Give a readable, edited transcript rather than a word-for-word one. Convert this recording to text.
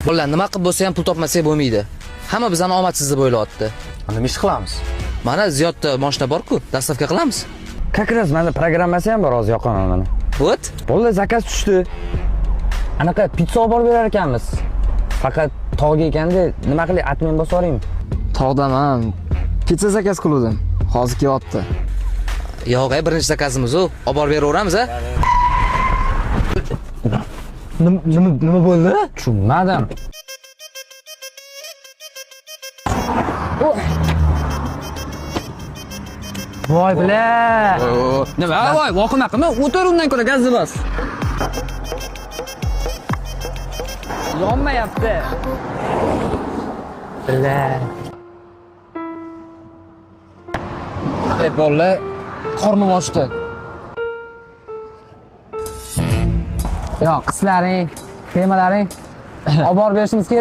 Bolalar, nima qilib bo'lsa ham pul topmasak bo'lmaydi. Hamma bizani omadsiz deb o'ylayapti. Nima ish qilamiz? Mana Ziyodda mashina bor-ku, dastavka qilamiz. Как раз menda programmasi ham bor, hozir yoqaman mana. What? Bolalar zakaz tushdi. Anaqa pizza olib borib berar ekanmiz. Faqat tog'ga ekanda nima qilay, admin bosib yuboraymi? Tog'daman. Pizza zakaz qildim. Hozir kelyapti. Yo'q, birinchi zakazimiz u. Olib borib beraveramiz, a? Nima bo'ldi? Tushunmadim. Voy bila. Nima? Voy, voqima qilma. O'tir undan ko'ra gazni bos. Yonmayapti. Bila. Bolalar, qornim ochdi. Yo, qizlaring, temalaring olib borib berishimiz kerak.